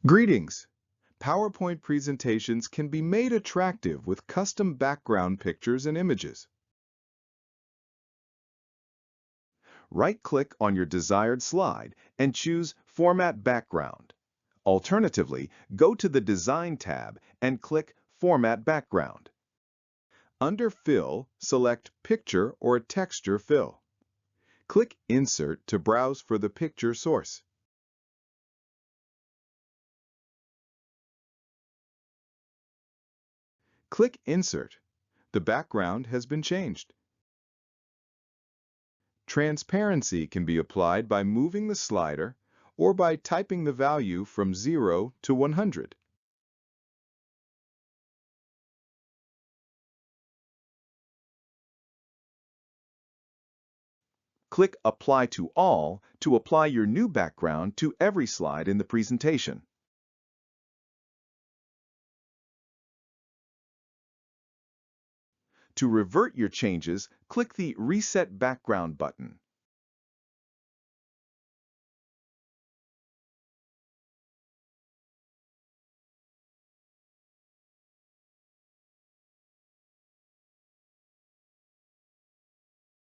Greetings! PowerPoint presentations can be made attractive with custom background pictures and images. Right-click on your desired slide and choose Format Background. Alternatively, go to the Design tab and click Format Background. Under Fill, select Picture or Texture Fill. Click Insert to browse for the picture source. Click Insert. The background has been changed. Transparency can be applied by moving the slider or by typing the value from 0 to 100. Click Apply to All to apply your new background to every slide in the presentation. To revert your changes, click the Reset Background button.